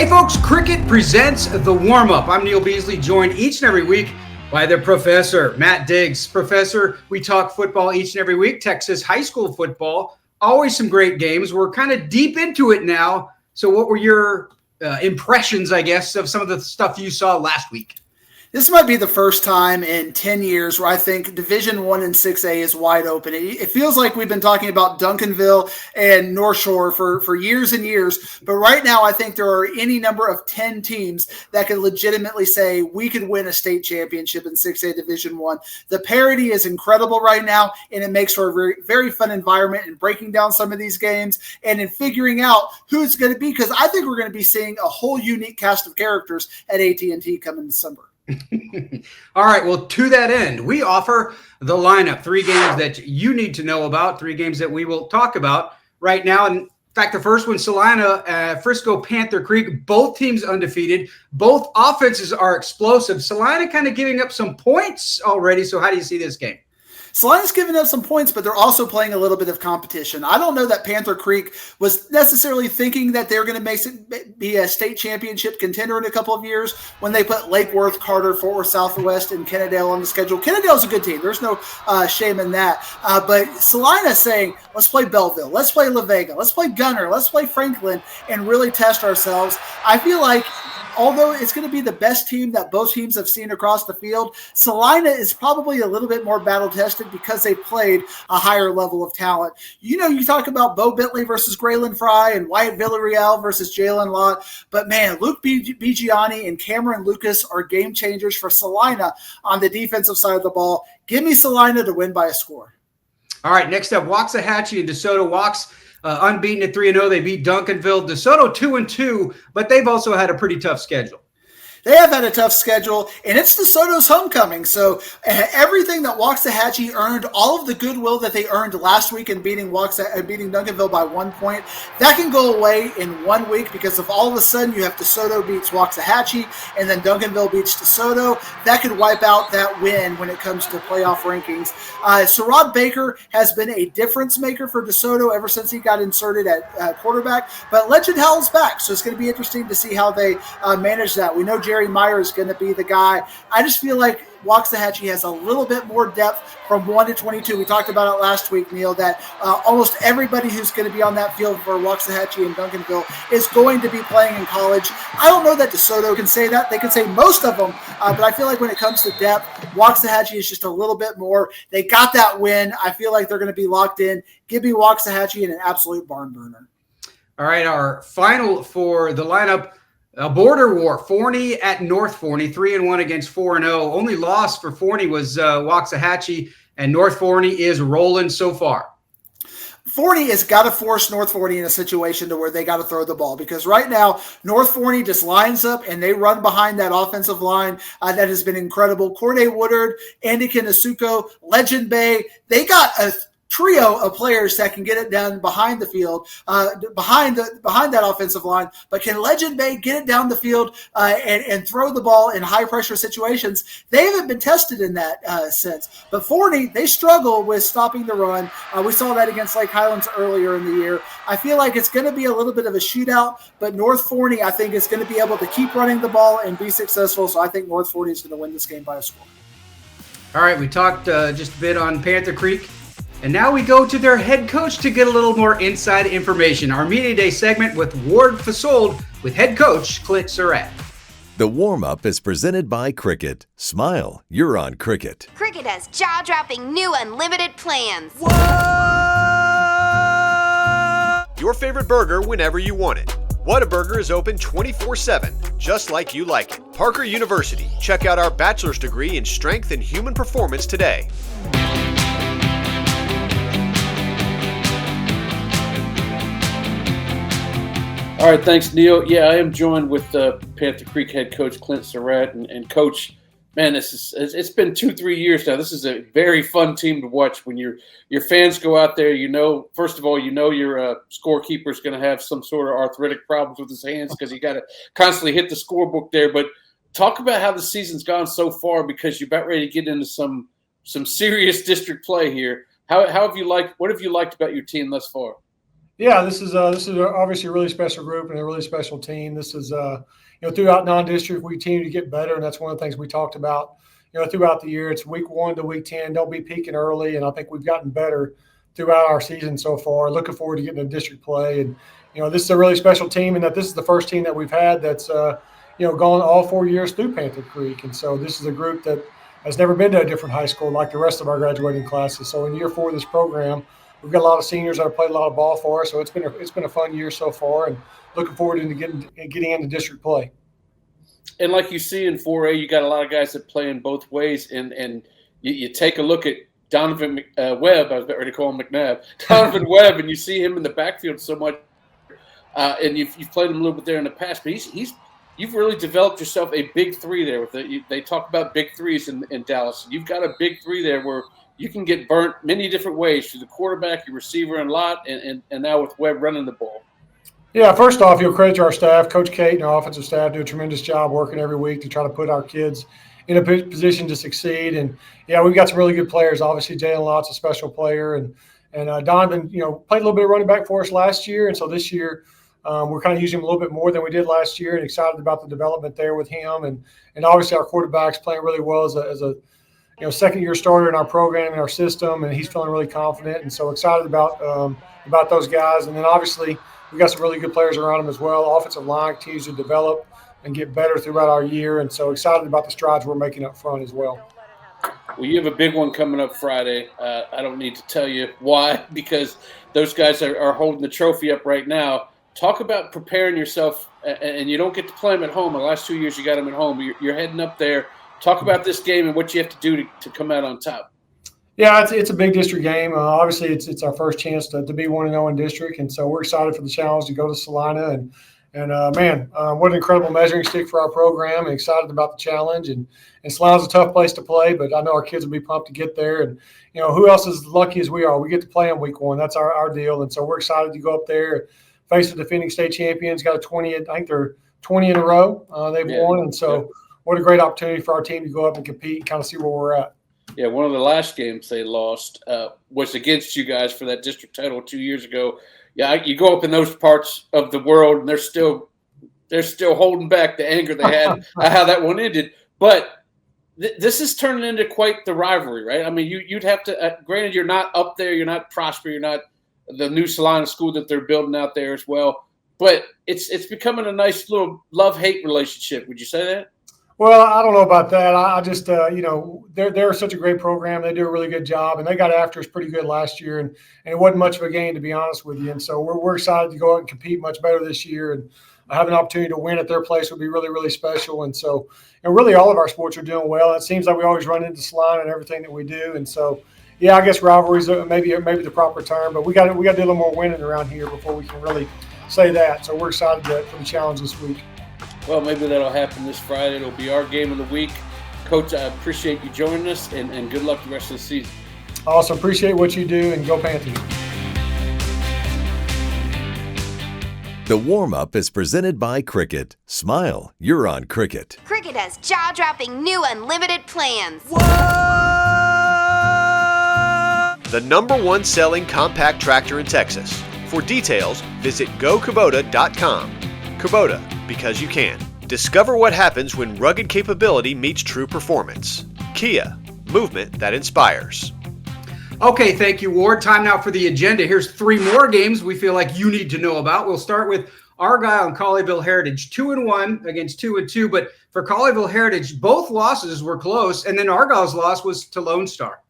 Hey folks, Cricket presents The Warmup. I'm Neil Beasley, joined each and every week by the professor, Matt Diggs. Professor, we talk football each and every week, Texas high school football. Always some great games. We're kind of deep into it now. So what were your impressions, I guess, of some of the stuff you saw last week? This might be the first time in 10 years where I think Division I and 6A is wide open. It feels like we've been talking about Duncanville and North Shore for years and years. But right now, I think there are any number of 10 teams that could legitimately say we could win a state championship in 6A Division I. The parity is incredible right now, and it makes for a very, very fun environment in breaking down some of these games and in figuring out who it's going to be, because I think we're going to be seeing a whole unique cast of characters at AT&T coming December. All right. Well, to that end, we offer the lineup, 3 games that you need to know about, 3 games that we will talk about right now. And in fact, the first one, Celina, Frisco, Panther Creek, both teams undefeated. Both offenses are explosive. Celina kind of giving up some points already. So how do you see this game? Celina's giving up some points, but they're also playing a little bit of competition. I don't know that Panther Creek was necessarily thinking that they're going to be a state championship contender in a couple of years when they put Lake Worth, Carter, Fort Worth Southwest, and Kennedale on the schedule. Kennedale's a good team. There's no shame in that. But Celina's saying, let's play Belleville. Let's play La Vega. Let's play Gunner. Let's play Franklin and really test ourselves. I feel like although it's going to be the best team that both teams have seen across the field, Celina is probably a little bit more battle-tested because they played a higher level of talent. You know, you talk about Bo Bentley versus Graylin Fry and Wyatt Villarreal versus Jalen Lott, but man, Luke Bigiani and Cameron Lucas are game changers for Celina on the defensive side of the ball. Give me Celina to win by a score. All right, next up, Waxahachie and DeSoto. Wax unbeaten at 3-0. They beat Duncanville. DeSoto 2-2, but they've also had a pretty tough schedule. They have had a tough schedule, and it's DeSoto's homecoming. So everything that Waxahachie earned, all of the goodwill that they earned last week in beating Duncanville by 1 point, that can go away in 1 week, because if all of a sudden you have DeSoto beats Waxahachie and then Duncanville beats DeSoto, that could wipe out that win when it comes to playoff rankings. Surratt Baker has been a difference maker for DeSoto ever since he got inserted at quarterback, but Legend Howell's back, so it's going to be interesting to see how they manage that. We know Jerry Meyer is going to be the guy. I just feel like Waxahachie has a little bit more depth from 1 to 22. We talked about it last week, Neil, that almost everybody who's going to be on that field for Waxahachie and Duncanville is going to be playing in college. I don't know that DeSoto can say that. They can say most of them, but I feel like when it comes to depth, Waxahachie is just a little bit more. They got that win. I feel like they're going to be locked in. Give me Waxahachie in an absolute barn burner. All right, our final for the lineup, a border war, Forney at North Forney, 3-1 against 4-0. Only loss for Forney was Waxahachie, and North Forney is rolling so far. Forney has got to force North Forney in a situation to where they got to throw the ball, because right now North Forney just lines up and they run behind that offensive line that has been incredible. Corday Woodard, Andy Kinasuko, Legend Bay, they got a trio of players that can get it done behind the field, behind that offensive line. But can Legend Bay get it down the field and throw the ball in high pressure situations? They haven't been tested in that sense. But Forney, they struggle with stopping the run. We saw that against Lake Highlands earlier in the year. I feel like it's going to be a little bit of a shootout, but North Forney, I think, is going to be able to keep running the ball and be successful. So I think North Forney is going to win this game by a score. All right, we talked just a bit on Panther Creek. And now we go to their head coach to get a little more inside information. Our Media Day segment with Ward Fasold with head coach Clint Surratt. The warm-up is presented by Cricket. Smile, you're on Cricket. Cricket has jaw-dropping new unlimited plans. Whoa! Your favorite burger whenever you want it. Whataburger is open 24/7, just like you like it. Parker University. Check out our bachelor's degree in strength and human performance today. All right, thanks, Neil. Yeah, I am joined with Panther Creek head coach Clint Surratt. And Coach, man, it's been 2-3 years now. This is a very fun team to watch. When your fans go out there, first of all, your scorekeeper is going to have some sort of arthritic problems with his hands because you got to constantly hit the scorebook there. But talk about how the season's gone so far, because you're about ready to get into some serious district play here. What have you liked about your team thus far? Yeah, this is obviously a really special group and a really special team. This is throughout non-district we continue to get better, and that's one of the things we talked about throughout the year. It's week 1 to week 10. Don't be peaking early, and I think we've gotten better throughout our season so far. Looking forward to getting to district play, and this is a really special team, and that this is the first team that we've had that's gone all 4 years through Panther Creek, and so this is a group that has never been to a different high school like the rest of our graduating classes. So in year 4 of this program, we've got a lot of seniors that have played a lot of ball for us, so it's been a fun year so far, and looking forward to getting into district play. And like you see in 4A, you got a lot of guys that play in both ways, and you take a look at Donovan Webb. I was about ready to call him McNabb. Donovan Webb, and you see him in the backfield so much, and you've played him a little bit there in the past, but you've really developed yourself a big three there. They talk about big threes in Dallas. You've got a big three there where you can get burnt many different ways through the quarterback, your receiver, and lot, and now with Webb running the ball. Yeah, first off, you'll credit to our staff. Coach Kate and our offensive staff do a tremendous job working every week to try to put our kids in a position to succeed. And, yeah, we've got some really good players. Obviously, Jalen Lott's a special player. And Donovan, played a little bit of running back for us last year. And so this year we're kind of using him a little bit more than we did last year, and excited about the development there with him. And obviously our quarterback's playing really well as a second-year starter in our program and our system, and he's feeling really confident. And so excited about those guys. And then obviously we've got some really good players around him as well. Offensive line continues to develop and get better throughout our year, and so excited about the strides we're making up front as well. Well, you have a big one coming up Friday. I don't need to tell you why, because those guys are holding the trophy up right now. Talk about preparing yourself, and you don't get to play them at home. The last 2 years you got them at home. You're heading up there. Talk about this game and what you have to do to come out on top. Yeah, it's a big district game. Obviously, it's our first chance to be 1-0 in district, and so we're excited for the challenge to go to Celina. And what an incredible measuring stick for our program, and excited about the challenge. And Celina's a tough place to play, but I know our kids will be pumped to get there. And, who else is lucky as we are? We get to play in week 1. That's our deal. And so we're excited to go up there, face the defending state champions. Got I think they're 20 in a row they've won. And so what a great opportunity for our team to go up and compete and kind of see where we're at. Yeah, one of the last games they lost was against you guys for that district title 2 years ago. Yeah, you go up in those parts of the world, and they're still holding back the anger they had at how that one ended. But this is turning into quite the rivalry, right? I mean, you'd have to granted, you're not up there, you're not Prosper, you're not the new Celina school that they're building out there as well. But it's becoming a nice little love-hate relationship. Would you say that? Well, I don't know about that. I just, they're such a great program. They do a really good job, and they got after us pretty good last year, and it wasn't much of a game, to be honest with you. And so we're excited to go out and compete much better this year, and have an opportunity to win at their place would be really, really special. And so, really all of our sports are doing well. It seems like we always run into Celina and everything that we do. And so, yeah, I guess rivalries maybe the proper term, but we got to do a little more winning around here before we can really say that. So we're excited for the challenge this week. Well, maybe that'll happen this Friday. It'll be our game of the week. Coach, I appreciate you joining us, and good luck the rest of the season. Awesome. Appreciate what you do, and go Panthers. The warm-up is presented by Cricket. Smile, you're on Cricket. Cricket has jaw-dropping new unlimited plans. The #1 selling compact tractor in Texas. For details, visit gokubota.com. Kubota, because you can. Discover what happens when rugged capability meets true performance. Kia, movement that inspires. Okay, thank you, Ward. Time now for the agenda. Here's 3 more games we feel like you need to know about. We'll start with Argyle and Colleyville Heritage, 2-1 against 2-2. But for Colleyville Heritage, both losses were close, and then Argyle's loss was to Lone Star.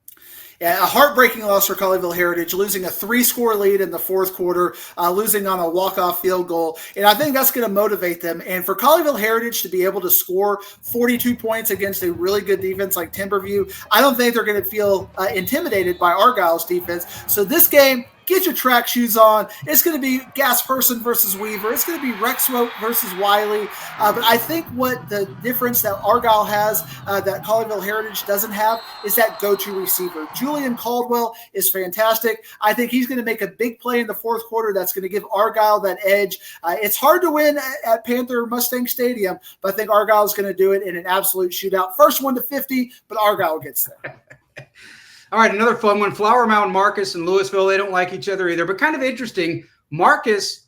Yeah, a heartbreaking loss for Colleyville Heritage, losing a 3-score lead in the fourth quarter, losing on a walk-off field goal. And I think that's going to motivate them. And for Colleyville Heritage to be able to score 42 points against a really good defense like Timberview, I don't think they're going to feel intimidated by Argyle's defense. So this game, get your track shoes on. It's going to be Gasperson versus Weaver. It's going to be Rexroth versus Wiley. But I think what the difference that Argyle has that Colleyville Heritage doesn't have is that go-to receiver. Julian Caldwell is fantastic. I think he's going to make a big play in the fourth quarter that's going to give Argyle that edge. It's hard to win at Panther Mustang Stadium, but I think Argyle is going to do it in an absolute shootout. First one to 50, but Argyle gets there. All right, another fun one. Flower Mound Marcus and Louisville, they don't like each other either, but kind of interesting. Marcus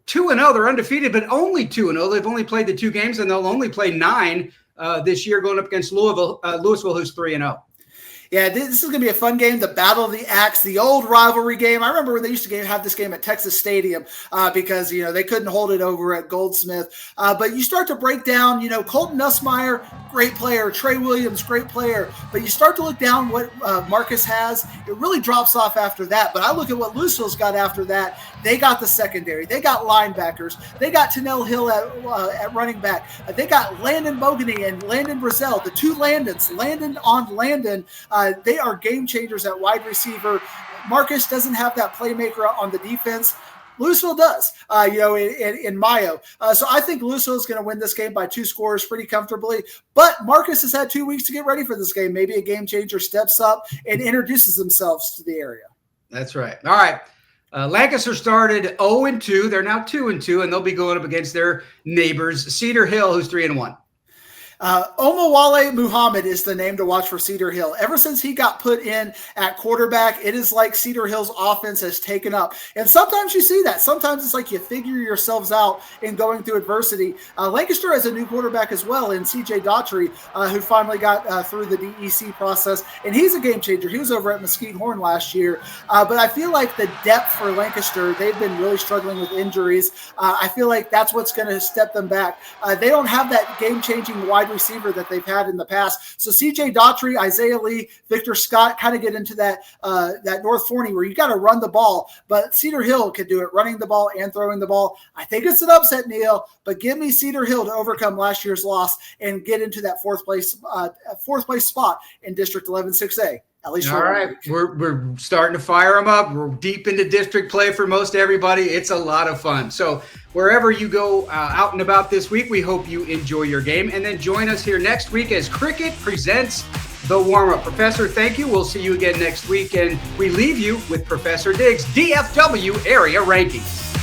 2-0. They're undefeated, but only 2-0. They've only played the 2 games, and they'll only play 9 this year, going up against Louisville, who's 3-0. Yeah, this is going to be a fun game, the Battle of the Axe, the old rivalry game. I remember when they used to have this game at Texas Stadium because, they couldn't hold it over at Goldsmith. But you start to break down, Colton Nussmeier, great player. Trey Williams, great player. But you start to look down what Marcus has. It really drops off after that. But I look at what Louisville's got after that. They got the secondary. They got linebackers. They got Tennell Hill at running back. They got Landon Bogany and Landon Brazel, the 2 Landons. Landon on Landon. They are game changers at wide receiver. Marcus doesn't have that playmaker on the defense. Louisville does, in Mayo. So I think Louisville is going to win this game by 2 scores pretty comfortably. But Marcus has had 2 weeks to get ready for this game. Maybe a game changer steps up and introduces themselves to the area. That's right. All right. Lancaster started 0-2. They're now 2-2, and they'll be going up against their neighbors, Cedar Hill, who's 3-1. Omawale Muhammad is the name to watch for Cedar Hill. Ever since he got put in at quarterback, it is like Cedar Hill's offense has taken up. And sometimes you see that. Sometimes it's like you figure yourselves out in going through adversity. Lancaster has a new quarterback as well in CJ Daughtry, who finally got through the DEC process. And he's a game changer. He was over at Mesquite Horn last year. But I feel like the depth for Lancaster, they've been really struggling with injuries. I feel like that's what's going to step them back. They don't have that game-changing wide receiver that they've had in the past. So CJ Daughtry, Isaiah Lee, Victor Scott kind of get into that North Forney where you got to run the ball, but Cedar Hill can do it running the ball and throwing the ball. I think it's an upset, Neil, but give me Cedar Hill to overcome last year's loss and get into that fourth place spot in District 11-6A. At least all right, we're starting to fire them up. We're deep into district play for most everybody. It's a lot of fun. So wherever you go out and about this week, we hope you enjoy your game. And then join us here next week as Cricket presents the Warmup. Professor, thank you. We'll see you again next week. And we leave you with Professor Diggs' DFW area rankings.